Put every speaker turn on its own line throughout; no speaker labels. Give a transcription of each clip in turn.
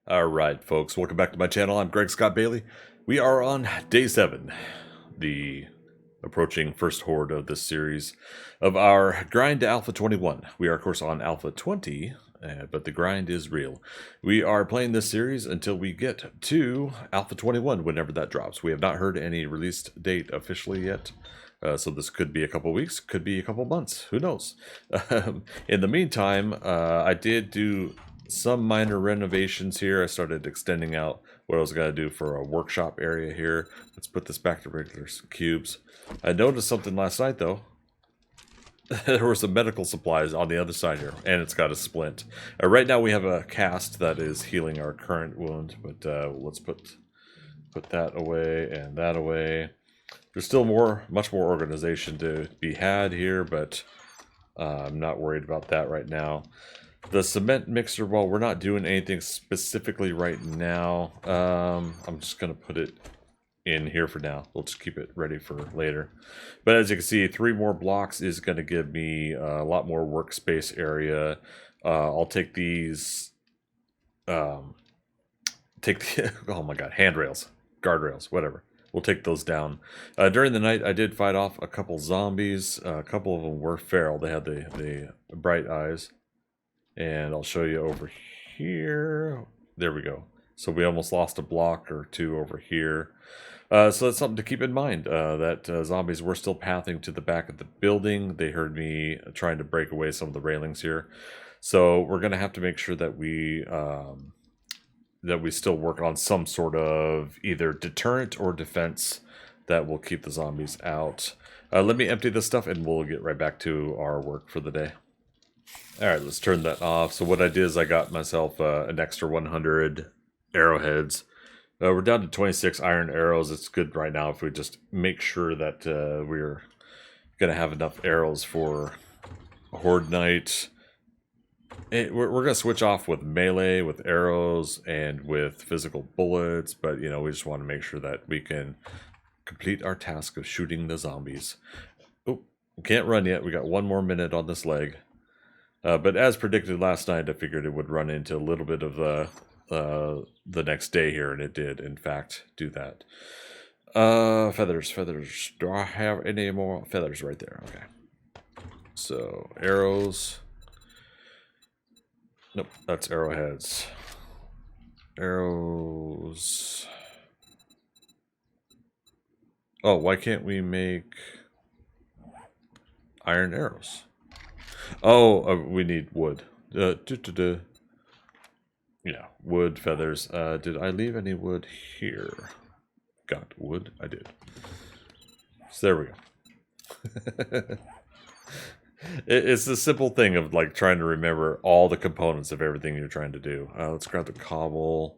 Alright folks, welcome back to my channel. I'm Greg Scott Bailey. We are on day 7, the approaching first horde of this series of our grind to Alpha 21. We are of course on Alpha 20, but the grind is real. We are playing this series until we get to Alpha 21, whenever that drops. We have not heard any release date officially yet. So this could be a couple weeks, could be a couple months, who knows. In the meantime, I did do some minor renovations here. I started extending out what I was going to do for a workshop area here. Let's put this back to regular cubes. I noticed something last night though. There were some medical supplies on the other side here, and it's got a splint. Right now we have a cast that is healing our current wound, but let's put that away and that away. There's still much more organization to be had here, but I'm not worried about that right now. The cement mixer, well, we're not doing anything specifically right now. I'm just going to put it in here for now. We'll just keep it ready for later. But as you can see, 3 more blocks is going to give me a lot more workspace area. I'll take these, oh my god, handrails, guardrails, whatever. We'll take those down. During the night, I did fight off a couple zombies. A couple of them were feral. They had the bright eyes. And I'll show you over here. There we go. So we almost lost a block or 2 over here. So that's something to keep in mind, that zombies were still pathing to the back of the building. They heard me trying to break away some of the railings here. So we're going to have to make sure that we still work on some sort of either deterrent or defense that will keep the zombies out. Let me empty this stuff and we'll get right back to our work for the day. Alright, let's turn that off. So what I did is I got myself an extra 100 arrowheads. We're down to 26 iron arrows. It's good right now if we just make sure that we're going to have enough arrows for Horde Night. We're going to switch off with melee, with arrows, and with physical bullets. But, you know, we just want to make sure that we can complete our task of shooting the zombies. Oh, can't run yet. We got 1 more minute on this leg. But as predicted last night, I figured it would run into a little bit of the next day here, and it did, in fact, do that. Feathers. Do I have any more feathers right there? Okay. So, arrows. Nope, that's arrowheads. Arrows. Oh, why can't we make iron arrows? Oh, we need wood. Yeah, wood, feathers. Did I leave any wood here? Got wood? I did. So there we go. It's the simple thing of like trying to remember all the components of everything you're trying to do. Let's grab the cobble.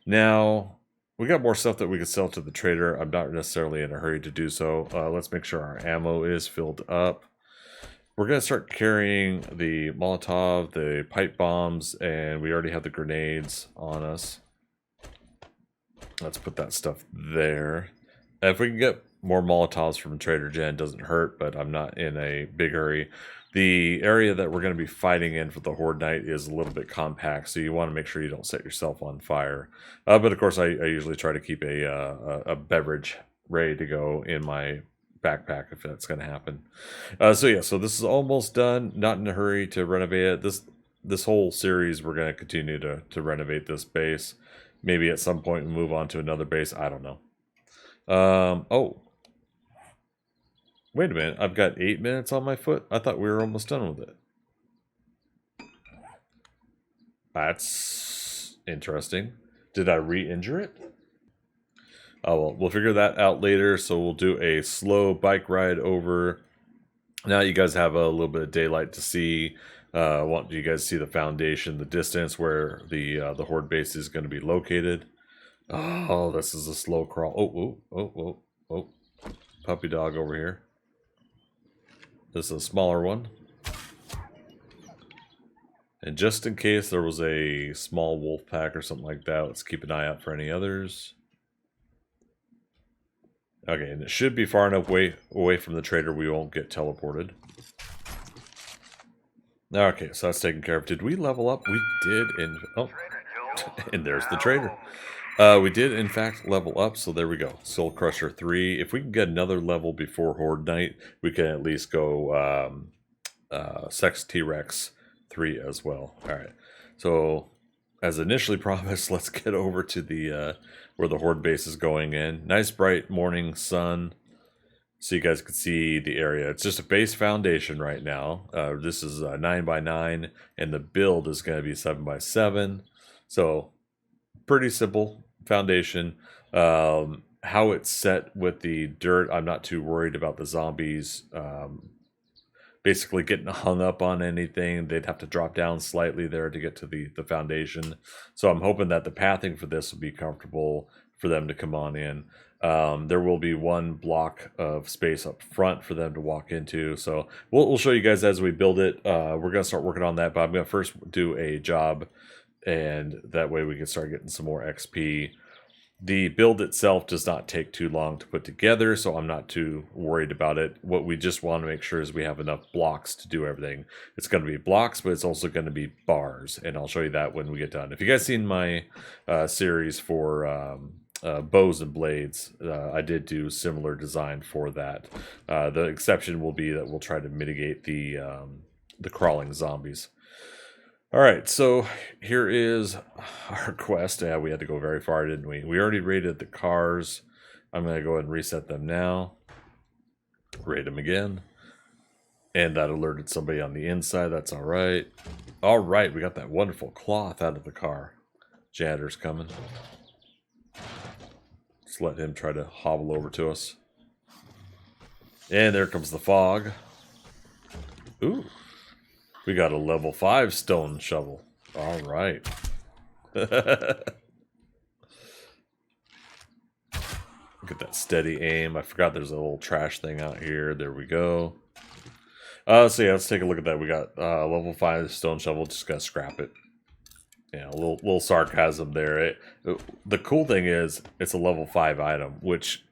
Now, we got more stuff that we could sell to the trader. I'm not necessarily in a hurry to do so. Let's make sure our ammo is filled up. We're going to start carrying the Molotov, the pipe bombs, and we already have the grenades on us. Let's put that stuff there. If we can get more Molotovs from Trader Jen, doesn't hurt, but I'm not in a big hurry. The area that we're going to be fighting in for the Horde Night is a little bit compact, so you want to make sure you don't set yourself on fire. But of course, I usually try to keep a beverage ready to go in my backpack if that's going to happen. So this is almost done. Not in a hurry to renovate it. This whole series we're going to continue to renovate this base. Maybe at some point we move on to another base. I don't know. Oh, wait a minute. I've got 8 minutes on my foot. I thought we were almost done with it. That's interesting. Did I re-injure it? Oh, well, we'll figure that out later, so we'll do a slow bike ride over. Now you guys have a little bit of daylight to see. I want you guys to see the foundation, the distance where the Horde base is going to be located. Oh, this is a slow crawl. Oh. Puppy dog over here. This is a smaller one. And just in case there was a small wolf pack or something like that, let's keep an eye out for any others. Okay, and it should be far enough away from the trader we won't get teleported. Okay, so that's taken care of. Did we level up? We did in... Oh. And there's the trader. We did, in fact, level up, so there we go. Soul Crusher 3. If we can get another level before Horde Night, we can at least go Sex T-Rex 3 as well. Alright, so as initially promised, let's get over to the where the Horde base is going in. Nice bright morning sun, so you guys can see the area. It's just a base foundation right now. This is 9x9, and the build is going to be 7x7. So pretty simple foundation. How it's set with the dirt, I'm not too worried about the zombies basically getting hung up on anything. They'd have to drop down slightly there to get to the foundation. So I'm hoping that the pathing for this will be comfortable for them to come on in. There will be one block of space up front for them to walk into. So we'll show you guys as we build it. We're going to start working on that, but I'm going to first do a job, and that way we can start getting some more XP. The build itself does not take too long to put together, so I'm not too worried about it. What we just want to make sure is we have enough blocks to do everything. It's going to be blocks, but it's also going to be bars, and I'll show you that when we get done. If you guys seen my series for bows and blades, I did do similar design for that. The exception will be that we'll try to mitigate the crawling zombies. All right, so here is our quest. Yeah, we had to go very far, didn't we? We already raided the cars. I'm going to go ahead and reset them now. Raid them again. And that alerted somebody on the inside. That's all right. All right, we got that wonderful cloth out of the car. Janitor's coming. Let's let him try to hobble over to us. And there comes the fog. Ooh. We got a level 5 stone shovel. All right. Look at that steady aim. I forgot there's a little trash thing out here. There we go. So yeah, let's take a look at that. We got level 5 stone shovel. Just gotta scrap it. Yeah, a little sarcasm there. The cool thing is it's a level 5 item, which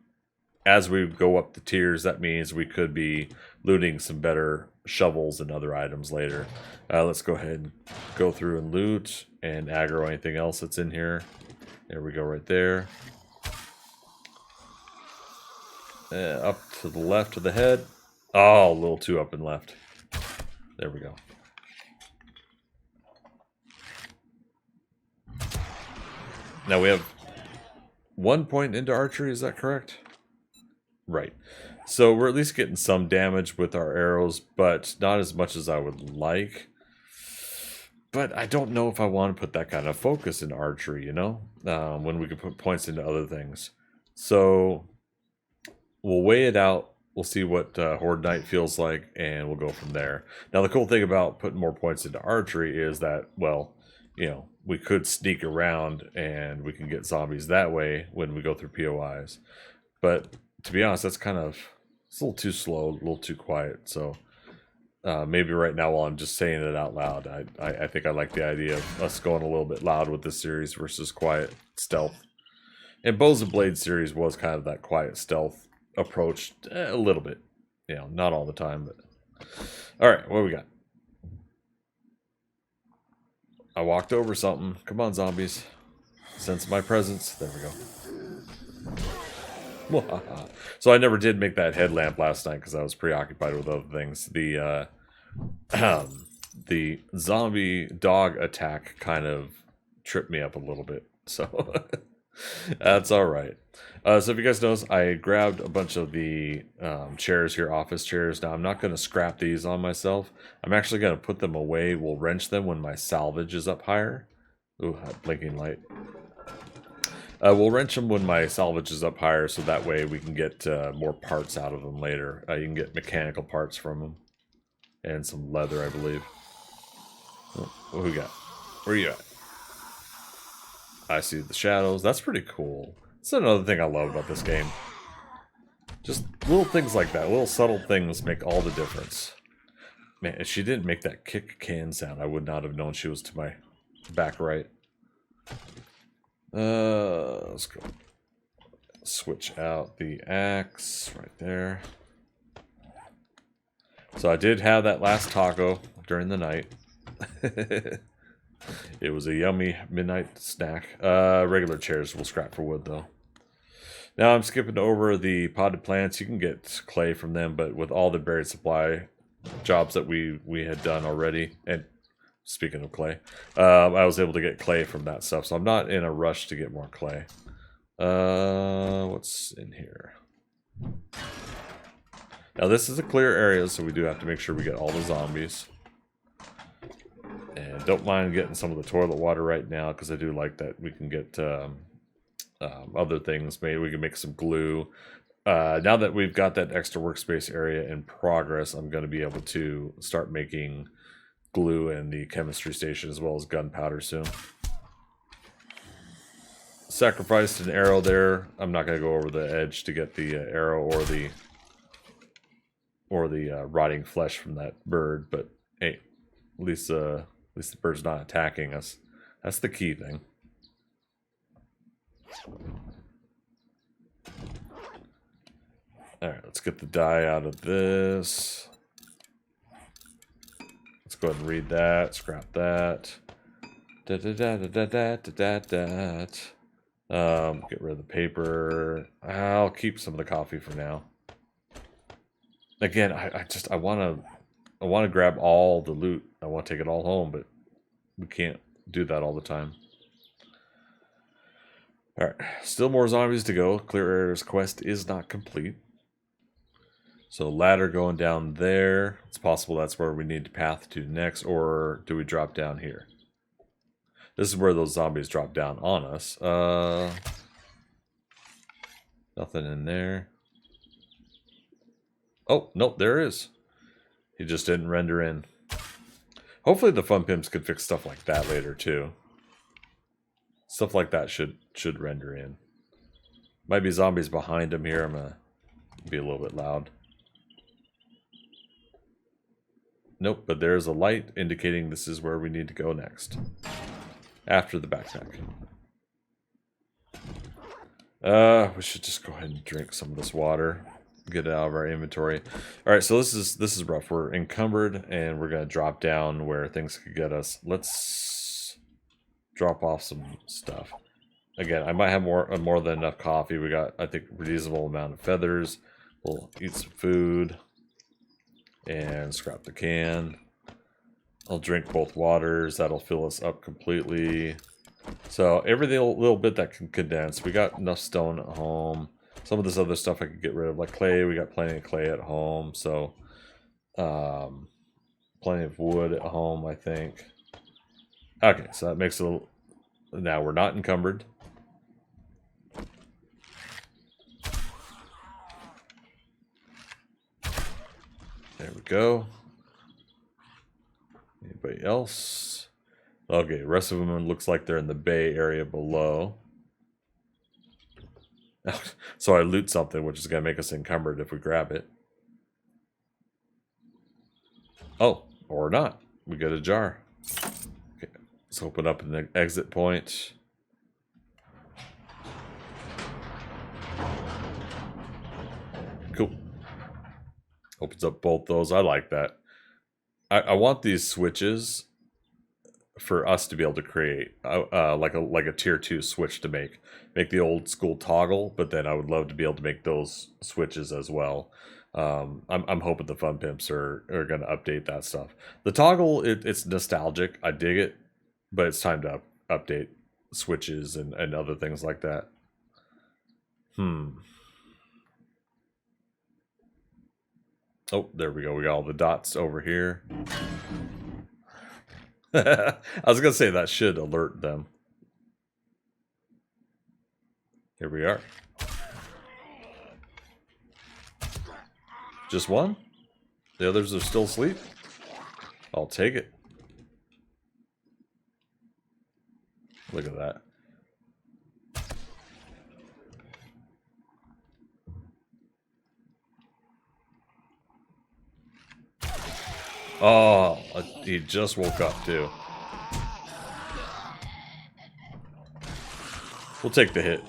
as we go up the tiers, that means we could be looting some better shovels and other items later. Let's go ahead and go through and loot and aggro anything else that's in here. There we go, right there. Up to the left of the head. Oh, a little too up and left. There we go. Now we have 1 point into archery, is that correct? Right. So we're at least getting some damage with our arrows, but not as much as I would like. But I don't know if I want to put that kind of focus in archery, you know? When we can put points into other things. So we'll weigh it out. We'll see what Horde Night feels like, and we'll go from there. Now, the cool thing about putting more points into archery is that, well, you know, we could sneak around and we can get zombies that way when we go through POIs. But to be honest, that's kind of, it's a little too slow, a little too quiet. So maybe right now, while I'm just saying it out loud, I think I like the idea of us going a little bit loud with this series versus quiet stealth. And Bows and Blades series was kind of that quiet stealth approach a little bit. You know, not all the time, but... All right, what do we got? I walked over something. Come on, zombies. Sense my presence. There we go. So I never did make that headlamp last night because I was preoccupied with other things. The zombie dog attack kind of tripped me up a little bit. So that's all right. So if you guys notice, I grabbed a bunch of the chairs here, office chairs. Now, I'm not going to scrap these on myself. I'm actually going to put them away. We'll wrench them when my salvage is up higher. Ooh, that blinking light. We'll wrench them when my salvage is up higher, so that way we can get more parts out of them later. You can get mechanical parts from them. And some leather, I believe. Oh, what do we got? Where are you at? I see the shadows. That's pretty cool. That's another thing I love about this game. Just little things like that. Little subtle things make all the difference. Man, if she didn't make that kick can sound, I would not have known she was to my back right. Let's go. Switch out the axe right there. So I did have that last taco during the night. It It was a yummy midnight snack. Regular chairs will scrap for wood, though. Now I'm skipping over the potted plants. You can get clay from them, but with all the buried supply jobs that we had done already, and speaking of clay, I was able to get clay from that stuff, so I'm not in a rush to get more clay. What's in here? Now this is a clear area, so we do have to make sure we get all the zombies. And don't mind getting some of the toilet water right now, because I do like that we can get other things. Maybe we can make some glue. Now that we've got that extra workspace area in progress, I'm going to be able to start making glue in the chemistry station as well as gunpowder soon. Sacrificed an arrow there. I'm not going to go over the edge to get the arrow or the rotting flesh from that bird, but hey, at least the bird's not attacking us. That's the key thing. Alright, let's get the dye out of this. Let's go ahead and read that, scrap that. Get rid of the paper. I'll keep some of the coffee for now. Again, I want to grab all the loot. I want to take it all home, but we can't do that all the time. Alright, still more zombies to go. Clear Area's quest is not complete. So ladder going down there. It's possible that's where we need to path to next, or do we drop down here? This is where those zombies drop down on us. Nothing in there. Oh, nope, there is. He just didn't render in. Hopefully the fun pimps could fix stuff like that later too. Stuff like that should render in. Might be zombies behind him here. I'm gonna be a little bit loud. Nope, but there's a light indicating this is where we need to go next. After the backpack. We should just go ahead and drink some of this water. Get it out of our inventory. Alright, so this is rough. We're encumbered and we're gonna drop down where things could get us. Let's drop off some stuff. Again, I might have more than enough coffee. We got, I think, a reasonable amount of feathers. We'll eat some food and scrap the can. I'll drink both waters. That'll fill us up completely. So everything, a little bit that can condense. We got enough stone at home. Some of this other stuff I could get rid of, like clay. We got plenty of clay at home, so plenty of wood at home, I think. Okay, so that makes it. Now we're not encumbered. There we go. Anybody else? Okay, the rest of them looks like they're in the bay area below. So I loot something, which is going to make us encumbered if we grab it. Oh, or not. We get a jar. Okay, let's open up an exit point. Cool. Opens up both those. I like that. I want these switches for us to be able to create like a tier 2 switch to make the old school toggle, but then I would love to be able to make those switches as well. I'm hoping the fun pimps are going to update that stuff. The toggle, it's nostalgic. I dig it, but it's time to update switches and other things like that. Oh, there we go. We got all the dots over here. I was going to say that should alert them. Here we are. Just one? The others are still asleep? I'll take it. Look at that. Oh, he just woke up too. We'll take the hit.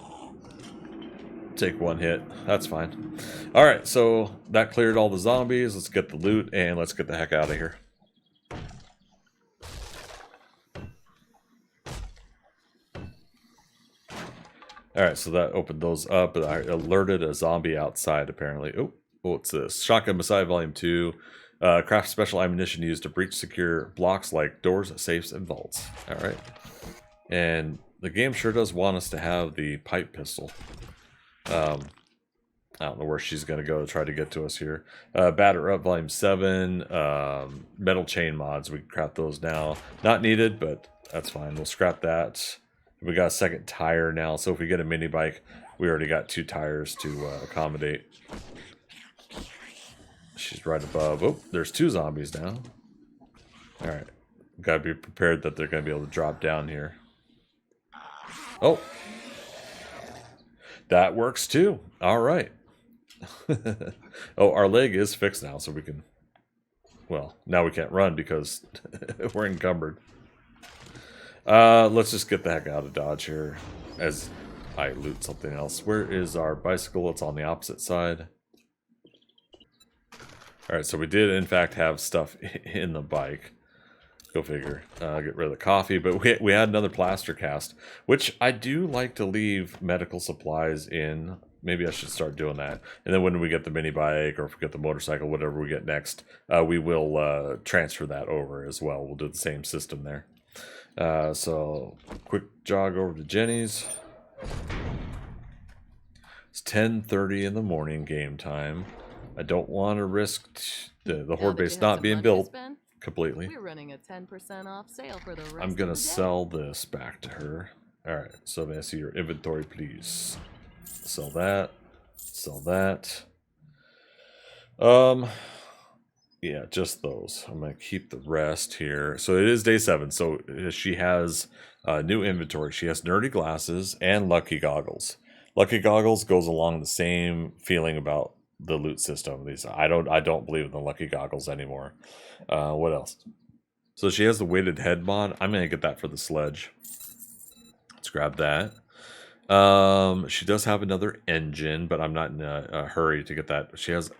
Take one hit. That's fine. Alright, so that cleared all the zombies. Let's get the loot and let's get the heck out of here. Alright, so that opened those up, but I alerted a zombie outside, apparently. Oh, what's this? Shotgun Messiah Volume 2. Craft special ammunition used to breach secure blocks like doors, safes, and vaults. Alright. And the game sure does want us to have the pipe pistol. I don't know where she's going to go to try to get to us here. Batter Up Volume 7. Metal chain mods. We can craft those now. Not needed, but that's fine. We'll scrap that. We got a second tire now, so if we get a mini bike, we already got 2 tires to accommodate. She's right above. Oh, there's 2 zombies now. Alright. Gotta be prepared that they're going to be able to drop down here. Oh. That works too. Alright. Oh, our leg is fixed now, so we can... Well, now we can't run because we're encumbered. Let's just get the heck out of Dodge here as I loot something else. Where is our bicycle? It's on the opposite side. Alright, so we did in fact have stuff in the bike. Go figure. Get rid of the coffee, but we had another plaster cast, which I do like to leave medical supplies in. Maybe I should start doing that. And then when we get the mini bike, or if we get the motorcycle, whatever we get next, we will transfer that over as well. We'll do the same system there. So, quick jog over to Jenny's. It's 10:30 in the morning, game time. I don't want to risk the Horde base not being built completely.
We're running a 10% off sale for the rest
I'm going to
of the
sell this back to her. Alright, so may I see your inventory, please? Sell that. Sell that. Yeah, just those. I'm going to keep the rest here. So it is day 7. So she has new inventory. She has nerdy glasses and lucky goggles. Lucky goggles goes along the same feeling about the loot system. These I don't believe in the lucky goggles anymore. What else? So she has the weighted head mod. I'm going to get that for the sledge. Let's grab that. She does have another engine, but I'm not in a hurry to get that. She has...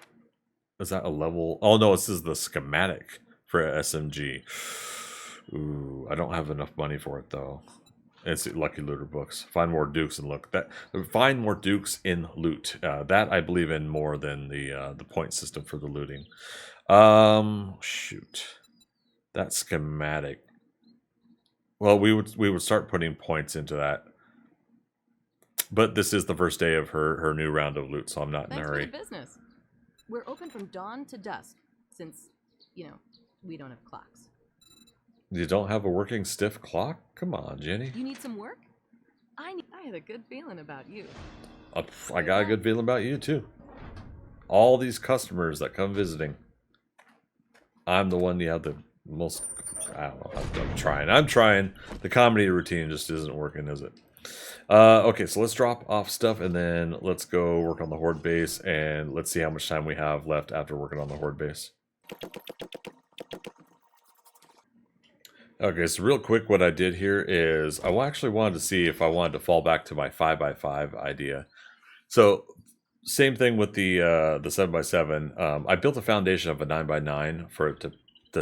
Is that a level? Oh no, this is the schematic for SMG. Ooh, I don't have enough money for it though. It's Lucky Looter books. Find more dukes and look. Find more dukes in loot. That I believe in more than the point system for the looting. Shoot, that schematic. Well, we would start putting points into that. But this is the first day of her new round of loot, so I'm not in a hurry.
For the business. We're open from dawn to dusk, since, you know, we don't have clocks.
You don't have a working stiff clock? Come on, Jenny.
You need some work? I had a good feeling about you.
I got a good feeling about you, too. All these customers that come visiting. I'm the one you have the most... I don't know. I'm trying. The comedy routine just isn't working, is it? Okay, so let's drop off stuff and then let's go work on the Horde base and let's see how much time we have left after working on the Horde base. Okay, so real quick what I did here is I actually wanted to see if I wanted to fall back to my 5x5 idea. So same thing with the 7x7. I built a foundation of a 9x9 for it to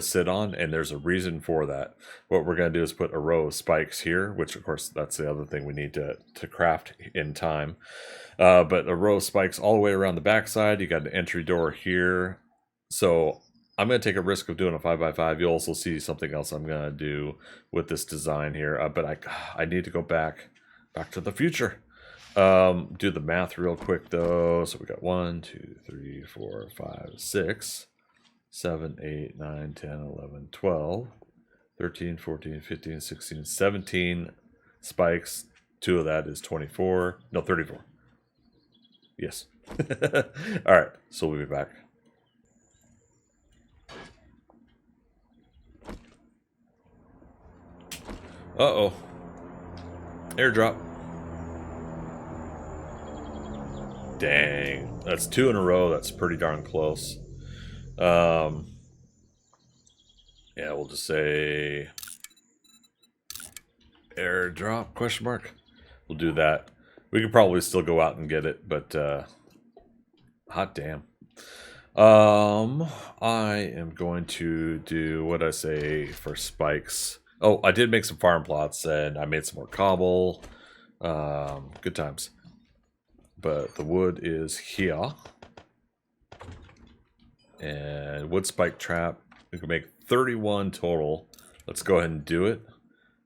sit on, and there's a reason for that. What we're going to do is put a row of spikes here, which of course that's the other thing we need to craft in time. But a row of spikes all the way around the backside. You got an entry door here. So I'm going to take a risk of doing a 5x5. You'll also see something else I'm going to do with this design here. But I need to go back to the future. Do the math real quick though. So we got 1, 2, 3, 4, 5, 6. 7, 8, 9, 10, 11, 12, 13, 14, 15, 16, 17 spikes. 2 of that is 24. No, 34. Yes. Alright, so we'll be back. Uh-oh. Airdrop. Dang. That's 2 in a row. That's pretty darn close. Yeah, we'll just say airdrop question mark. We'll do that. We could probably still go out and get it, but hot damn. I am going to do what I say for spikes. Oh, I did make some farm plots and I made some more cobble. Good times. But the wood is here. And wood spike trap. We can make 31 total. Let's go ahead and do it.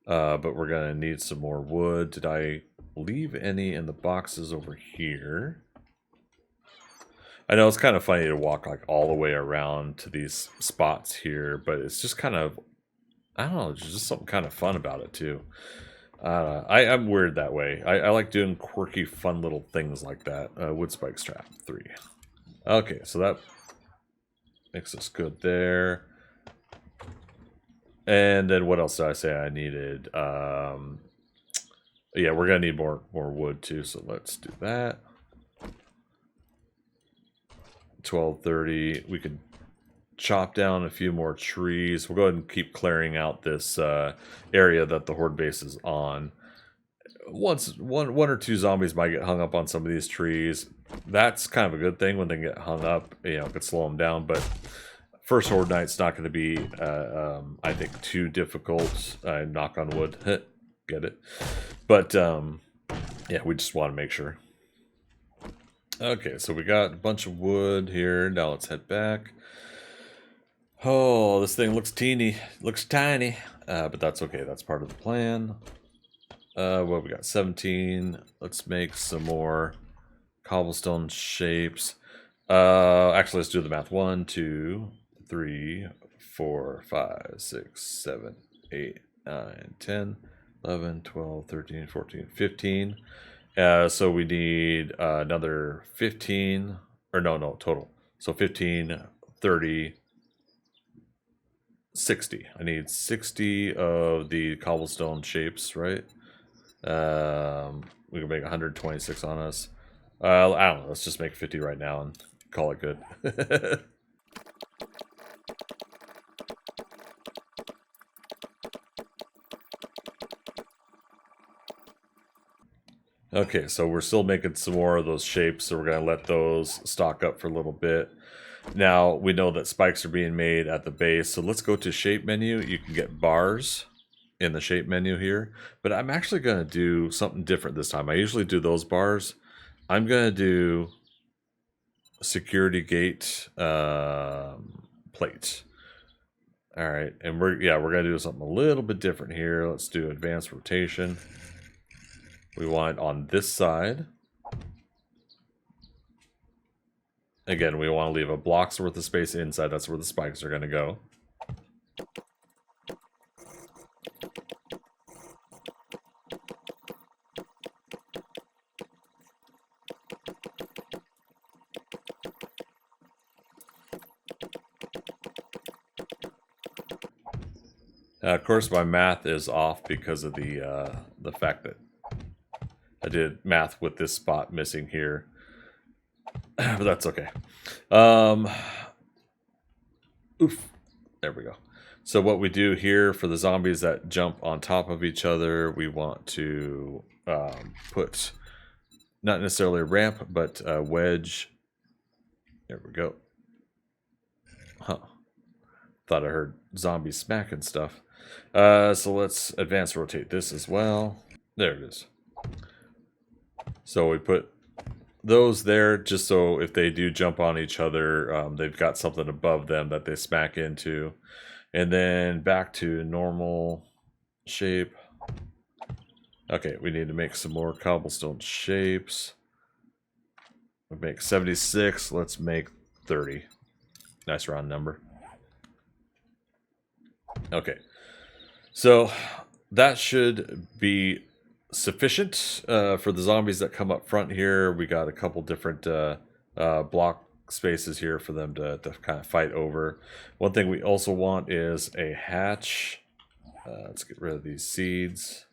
But we're going to need some more wood. Did I leave any in the boxes over here? I know it's kind of funny to walk like all the way around to these spots here, but it's just kind of, I don't know, there's just something kind of fun about it too. I'm weird that way. I like doing quirky, fun little things like that. Wood spike trap 3. Okay, so that makes us good there. And then what else did I say I needed? Yeah, we're gonna need more wood too, so let's do that. 1230. We could chop down a few more trees. We'll go ahead and keep clearing out this area that the Horde base is on. One or two zombies might get hung up on some of these trees. That's kind of a good thing when they get hung up. You know, it could slow them down, but first Horde Night's not going to be, I think, too difficult. Knock on wood. Get it? But, yeah, we just want to make sure. Okay, so we got a bunch of wood here. Now let's head back. Oh, this thing looks teeny. Looks tiny. But that's okay. That's part of the plan. Well, we got 17. Let's make some more cobblestone shapes. Actually, let's do the math. 1, 2, 3, 4, 5, 6, 7, 8, 9, 10, 11, 12, 13, 14, 15. So we need another 15. Or no, total. So 15, 30, 60. I need 60 of the cobblestone shapes, right? We can make 126 on us. I don't know. Let's just make 50 right now and call it good. Okay, so we're still making some more of those shapes, so we're going to let those stock up for a little bit. Now, we know that spikes are being made at the base, so let's go to shape menu. You can get bars in the shape menu here, but I'm actually going to do something different this time. I usually do those bars. I'm going to do security gate plate. All right, and we're going to do something a little bit different here. Let's do advanced rotation. We want it on this side. Again, we want to leave a block's worth of space inside. That's where the spikes are going to go. Of course, my math is off because of the fact that I did math with this spot missing here. But that's okay. Oof. There we go. So what we do here for the zombies that jump on top of each other, we want to put not necessarily a ramp, but a wedge. There we go. Huh. Thought I heard zombies smacking stuff. So let's advance rotate this as well. There it is. So we put those there just so if they do jump on each other, they've got something above them that they smack into. And then back to normal shape. Okay, we need to make some more cobblestone shapes. We make 76. Let's make 30. Nice round number. Okay. So that should be sufficient for the zombies that come up front here. We got a couple different block spaces here for them to kind of fight over. One thing we also want is a hatch. Let's get rid of these seeds.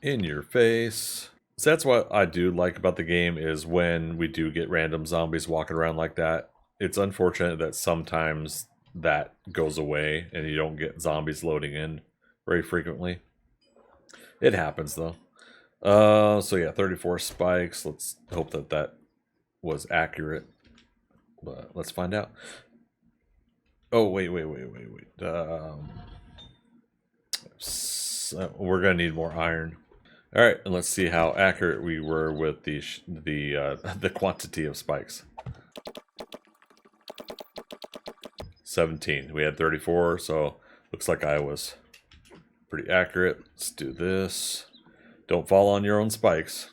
In your face. So that's what I do like about the game is when we do get random zombies walking around like that. It's unfortunate that sometimes that goes away and you don't get zombies loading in very frequently. It happens though. So yeah, 34 spikes. Let's hope that that was accurate. But let's find out. Oh, wait. we're gonna need more iron. All right, and let's see how accurate we were with the the quantity of spikes. 17. We had 34, so looks like I was pretty accurate. Let's do this. Don't fall on your own spikes.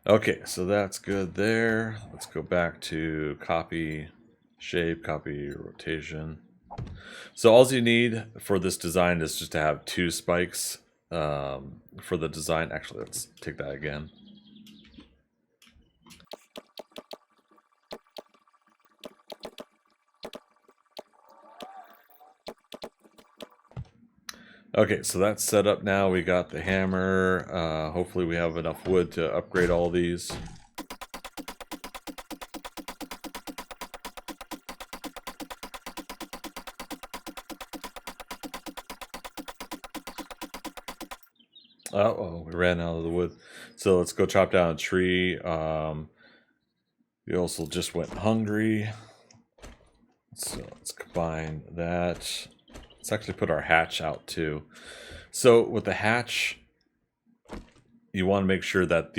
Okay, so that's good there. Let's go back to copy shape, copy rotation. So all you need for this design is just to have 2 spikes for the design. Actually, let's take that again. Okay, so that's set up now. We got the hammer. Hopefully we have enough wood to upgrade all these. Uh-oh, we ran out of the wood. So let's go chop down a tree. We also just went hungry. So let's combine that. Let's actually put our hatch out too. So with the hatch, you want to make sure that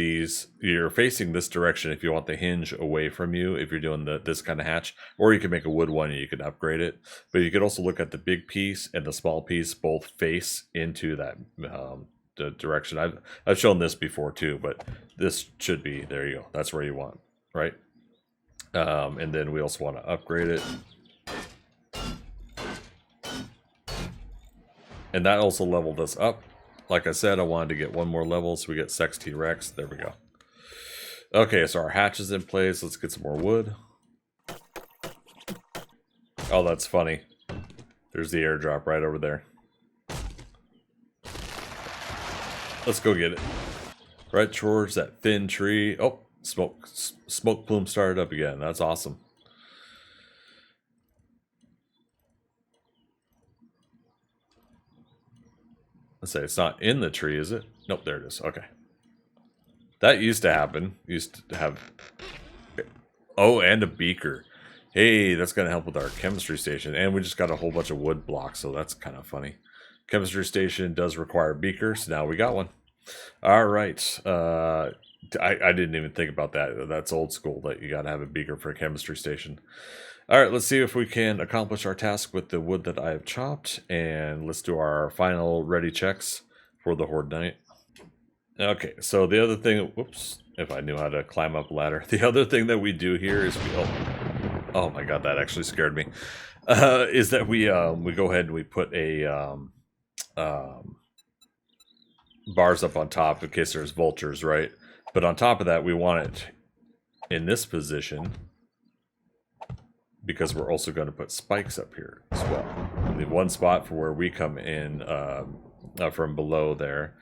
you're facing this direction if you want the hinge away from you, if you're doing this kind of hatch, or you can make a wood one and you can upgrade it. But you could also look at the big piece and the small piece both face into that the direction. I've shown this before too, but this should be, there you go. That's where you want, right? And then we also want to upgrade it. And that also leveled us up. Like I said, I wanted to get one more level, so we get Sex T-Rex. There we go. Okay, so our hatch is in place. Let's get some more wood. Oh, that's funny. There's the airdrop right over there. Let's go get it. Right towards that thin tree. Oh, smoke plume started up again. That's awesome. Let's say it's not in the tree, is it? Nope, there it is. Okay. That used to happen. Used to have... Oh, and a beaker. Hey, that's going to help with our chemistry station. And we just got a whole bunch of wood blocks, so that's kind of funny. Chemistry station does require beakers. So now we got one. All right. I didn't even think about that. That's old school, that you got to have a beaker for a chemistry station. All right, let's see if we can accomplish our task with the wood that I have chopped, and let's do our final ready checks for the Horde Night. Okay, so the other thing, whoops, if I knew how to climb up a ladder. The other thing that we do here is oh my god, that actually scared me. Is that we go ahead and we put a bars up on top in case there's vultures, right? But on top of that, we want it in this position, because we're also going to put spikes up here as well. We leave one spot for where we come in from below there.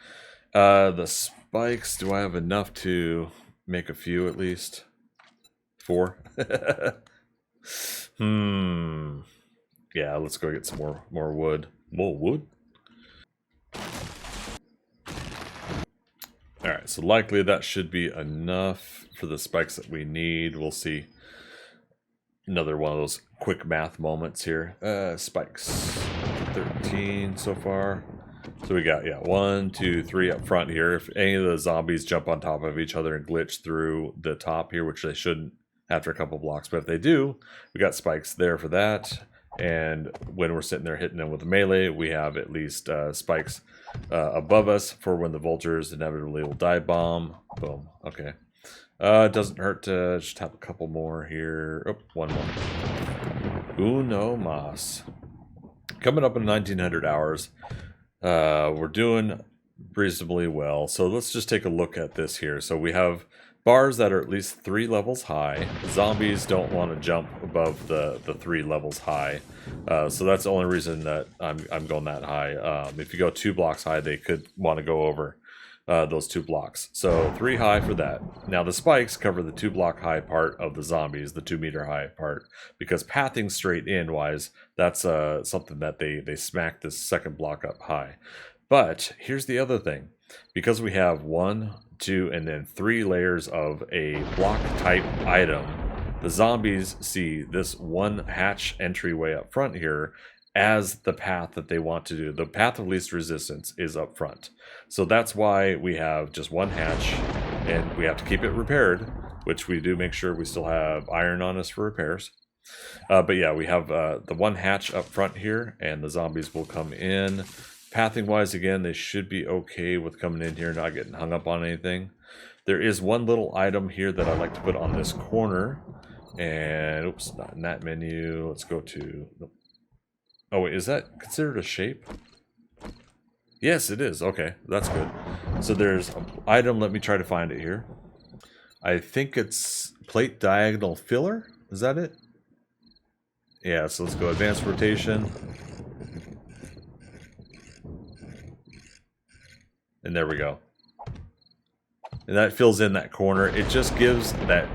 The spikes, do I have enough to make a few at least? 4? Yeah, let's go get some more wood. More wood? Alright, so likely that should be enough for the spikes that we need. We'll see. Another one of those quick math moments here. Spikes. 13 so far. So we got, yeah, 1, 2, 3 up front here. If any of the zombies jump on top of each other and glitch through the top here, which they shouldn't after a couple blocks, but if they do, we got spikes there for that. And when we're sitting there hitting them with melee, we have at least spikes above us for when the vultures inevitably will dive bomb. Boom. Okay. It doesn't hurt to just have a couple more here. Oh, one more. Uno mas. Coming up in 1900 hours. We're doing reasonably well. So let's just take a look at this here. So we have bars that are at least 3 levels high. Zombies don't want to jump above the 3 levels high. So that's the only reason that I'm going that high. If you go 2 blocks high, they could want to go over those 2 blocks. So 3 high for that. Now the spikes cover the 2 block high part of the zombies, the 2 meter high part, because pathing straight in wise, that's something that they smack this second block up high. But here's the other thing. Because we have 1, 2, and then 3 layers of a block type item, the zombies see this one hatch entryway up front here as the path that they want to do. The path of least resistance is up front. So that's why we have just one hatch, and we have to keep it repaired, which we do make sure we still have iron on us for repairs. But yeah, we have the one hatch up front here, and the zombies will come in. Pathing wise, again, they should be okay with coming in here, not getting hung up on anything. There is one little item here that I like to put on this corner. And, oops, not in that menu. Let's go to... Oh, wait, is that considered a shape? Yes, it is. Okay, that's good. So there's an item. Let me try to find it here. I think it's plate diagonal filler. Is that it? Yeah, so let's go advanced rotation. And there we go. And that fills in that corner. It just gives that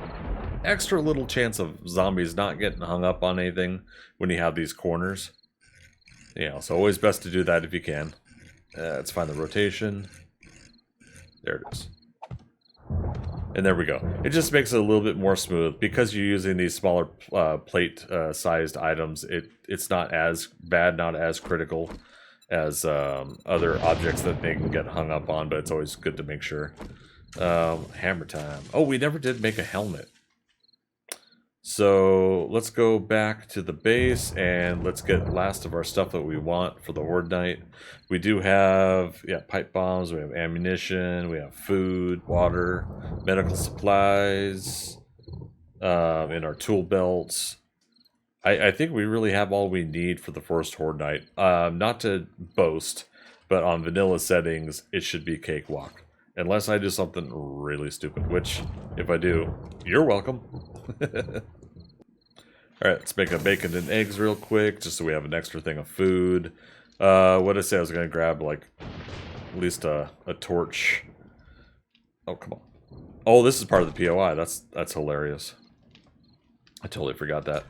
extra little chance of zombies not getting hung up on anything when you have these corners. You know, so always best to do that if you can. Let's find the rotation. There it is. And there we go. It just makes it a little bit more smooth. Because you're using these smaller plate-sized items, it's not as bad, not as critical as other objects that they can get hung up on, but it's always good to make sure. Hammer time. Oh, we never did make a helmet. So let's go back to the base and let's get last of our stuff that we want for the Horde Night. We do have, yeah, pipe bombs, we have ammunition, we have food, water, medical supplies, and our tool belts. I think we really have all we need for the first Horde Night. Not to boast, but on vanilla settings, it should be cakewalk. Unless I do something really stupid, which, if I do, you're welcome. Alright, let's make a bacon and eggs real quick, just so we have an extra thing of food. What did I say? I was going to grab, like, at least a torch. Oh, come on. Oh, this is part of the POI. That's hilarious. I totally forgot that.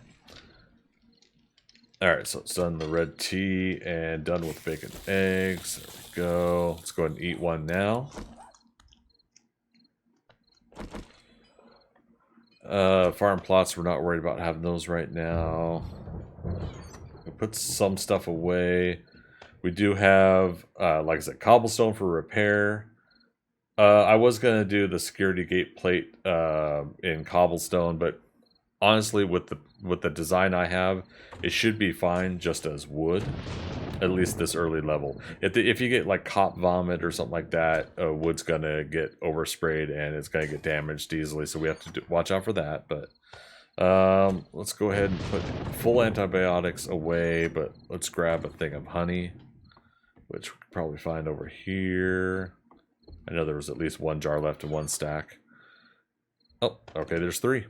Alright, so it's done the red tea and done with bacon and eggs. There we go. Let's go ahead and eat one now. Farm plots, we're not worried about having those right now. We put some stuff away. We do have, like I said, cobblestone for repair. I was going to do the security gate plate in cobblestone, but honestly, with the design I have, it should be fine just as wood. At least this early level. If you get like cop vomit or something like that, wood's gonna get oversprayed and it's gonna get damaged easily. So we have to watch out for that. But let's go ahead and put full antibiotics away. But let's grab a thing of honey, which we could probably find over here. I know there was at least one jar left in one stack. Oh, okay, there's 3.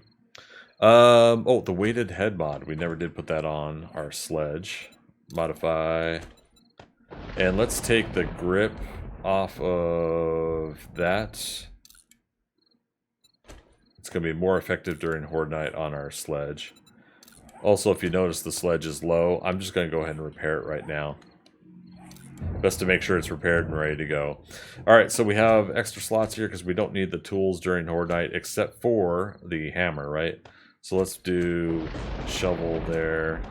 Oh, the weighted head mod. We never did put that on our sledge. Modify. And let's take the grip off of that. It's going to be more effective during Horde Night on our sledge. Also, if you notice the sledge is low, I'm just going to go ahead and repair it right now. Best to make sure it's repaired and ready to go. Alright, so we have extra slots here because we don't need the tools during Horde Night except for the hammer, right? So let's do shovel there.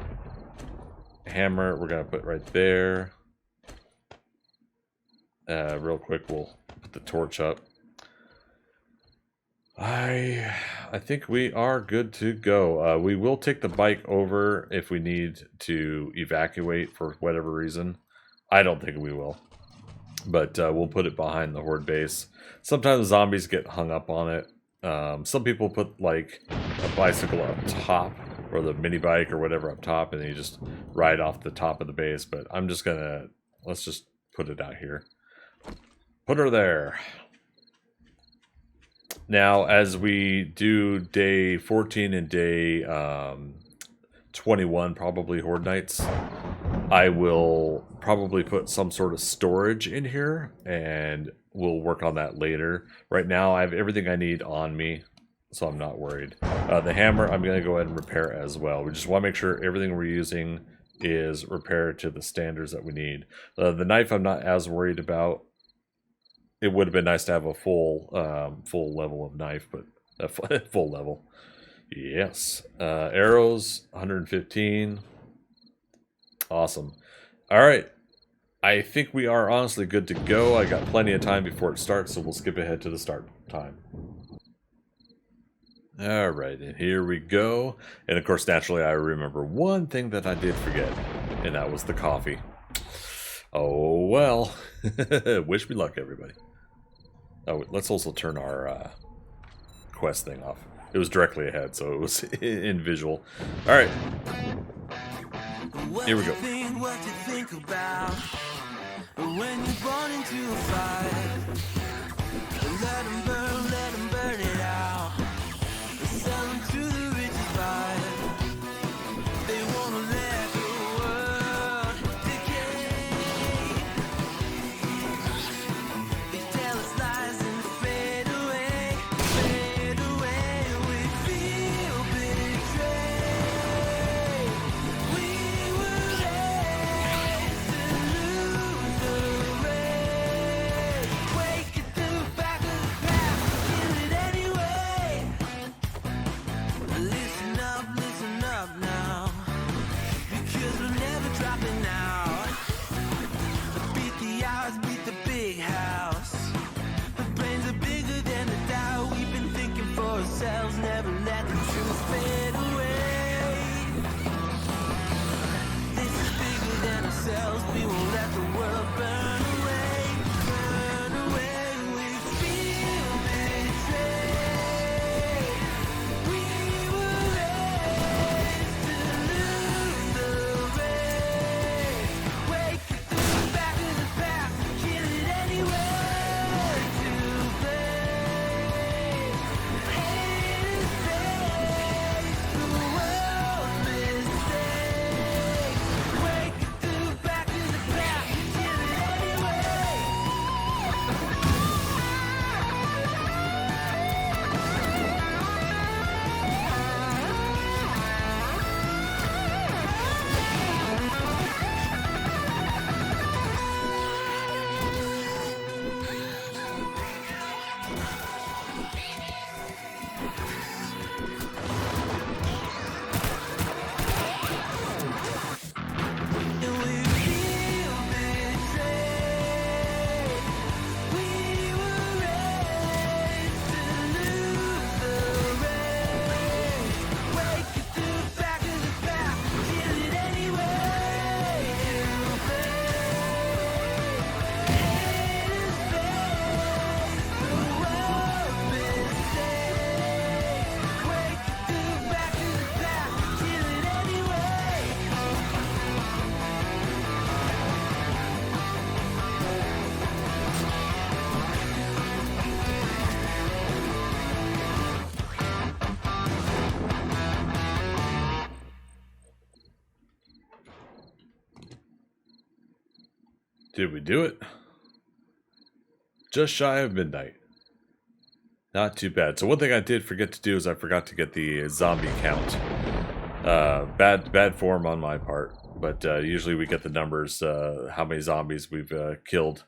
Hammer, we're going to put right there. Real quick, we'll put the torch up. I think we are good to go. We will take the bike over if we need to evacuate for whatever reason. I don't think we will. But we'll put it behind the Horde base. Sometimes zombies get hung up on it. Some people put like a bicycle up top, or the mini bike or whatever up top, and then you just ride off the top of the base. But I'm just gonna, let's just put it out here. Put her there. Now, as we do day 14 and day 21, probably Horde Nights, I will probably put some sort of storage in here, and we'll work on that later. Right now, I have everything I need on me, so I'm not worried. The hammer, I'm going to go ahead and repair as well. We just want to make sure everything we're using is repaired to the standards that we need. The knife, I'm not as worried about. It would have been nice to have a full level of knife, but a full level. Yes. Arrows, 115. Awesome. All right. I think we are honestly good to go. I got plenty of time before it starts, so we'll skip ahead to the start time. All right, and here we go. And of course, naturally, I remember one thing that I did forget, and that was the coffee. Oh, well. Wish me luck, everybody. Oh, let's also turn our quest thing off. It was directly ahead, so it was in visual. All right. Here we go. What you think about when you're born into a fire? Let them burn it out. Sell them to the richest buyer. They want to let the world decay. They tell us lies and fade away. We feel betrayed. We were raised to lose the race. Wake at the back of the pack, kill it anyway. Listen up now, because we're never dropping out. Beat the odds, beat the big house. The brains are bigger than the doubt. We've been thinking for ourselves, never let the truth fade away. This is bigger than ourselves, we won't let the world burn away. Burn away, we feel betrayed. We were raised to lose the race. Wake at the back of the pack, kill it anyway. To blame, hate is face the world's mistake. Wake at the back of the pack, kill it anyway. And we feel betrayed. We were raised to lose the race. Wake at the back of the pack, kill it anyway. To blame, hate is face the world's mistake. Wake at the back of the pack, kill it anyway. Did we do it? Just shy of midnight. Not too bad. So one thing I did forget to do is I forgot to get the zombie count. Bad form on my part, but usually we get the numbers, how many zombies we've killed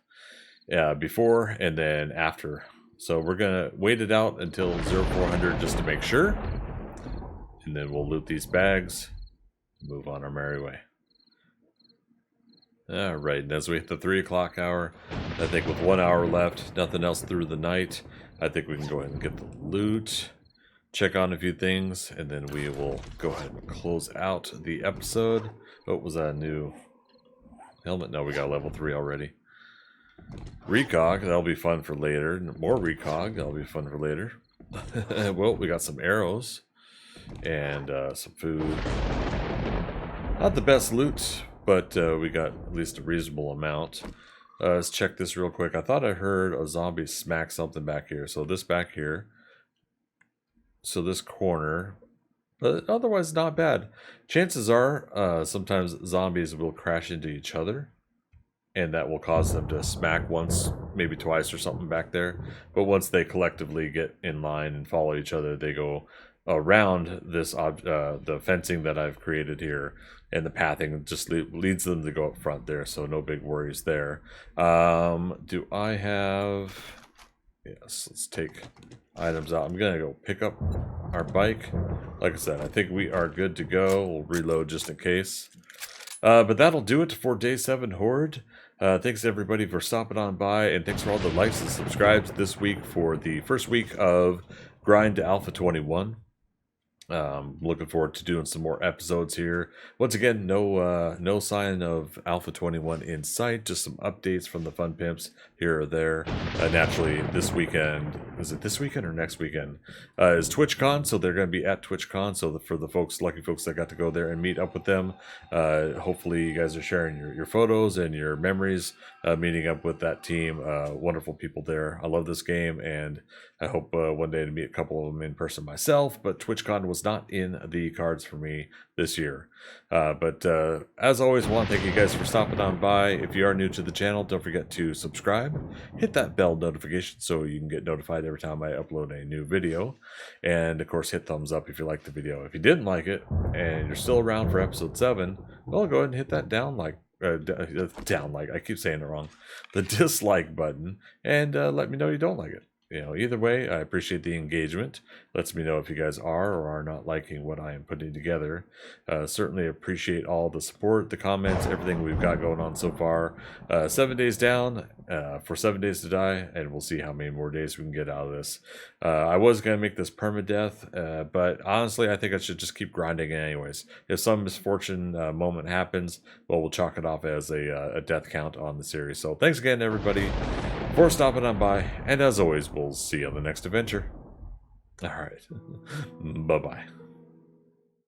before and then after. So we're gonna wait it out until 0400 just to make sure, and then we'll loot these bags, move on our merry way. Alright, and as we hit the 3 o'clock hour, I think with 1 hour left, nothing else through the night, I think we can go ahead and get the loot, check on a few things, and then we will go ahead and close out the episode. Oh, was that a new helmet? No, we got level 3 already. Recog, that'll be fun for later. More recog, that'll be fun for later. Well, we got some arrows and some food. Not the best loot, but we got at least a reasonable amount. Let's check this real quick. I thought I heard a zombie smack something back here. So this back here. So this corner. But otherwise not bad. Chances are sometimes zombies will crash into each other. And that will cause them to smack once, maybe twice or something back there. But once they collectively get in line and follow each other, they go around this the fencing that I've created here, and the pathing just leads them to go up front there, so no big worries there. Do I have Yes, let's take items out. I'm gonna go pick up our bike. Like I said, I think we are good to go. We'll reload just in case. But that'll do it for Day 7 Horde. Thanks everybody for stopping on by, and thanks for all the likes and subscribes this week for the first week of Grind to Alpha 21. Looking forward to doing some more episodes here. Once again, no sign of Alpha 21 in sight, just some updates from the Fun Pimps here or there. Naturally, this weekend, is it this weekend or next weekend, is TwitchCon, so they're going to be at TwitchCon, so for the lucky folks that got to go there and meet up with them, hopefully you guys are sharing your photos and your memories, meeting up with that team. Wonderful people there. I love this game, and I hope one day to meet a couple of them in person myself, but TwitchCon was not in the cards for me this year. But as always, I want to thank you guys for stopping on by. If you are new to the channel, don't forget to subscribe. Hit that bell notification so you can get notified every time I upload a new video. And of course, hit thumbs up if you liked the video. If you didn't like it and you're still around for episode 7, well, go ahead and hit that down like. I keep saying it wrong. The dislike button, and let me know you don't like it. Either way, I appreciate the engagement. Lets me know if you guys are or are not liking what I am putting together. Certainly appreciate all the support, the comments, everything we've got going on so far. 7 days down for 7 days to die, and we'll see how many more days we can get out of this. I was going to make this permadeath, but honestly, I think I should just keep grinding it anyways. If some misfortune moment happens, well, we'll chalk it off as a death count on the series. So thanks again, everybody, for stopping on by, and as always, we'll see you on the next adventure. All right. Bye-bye.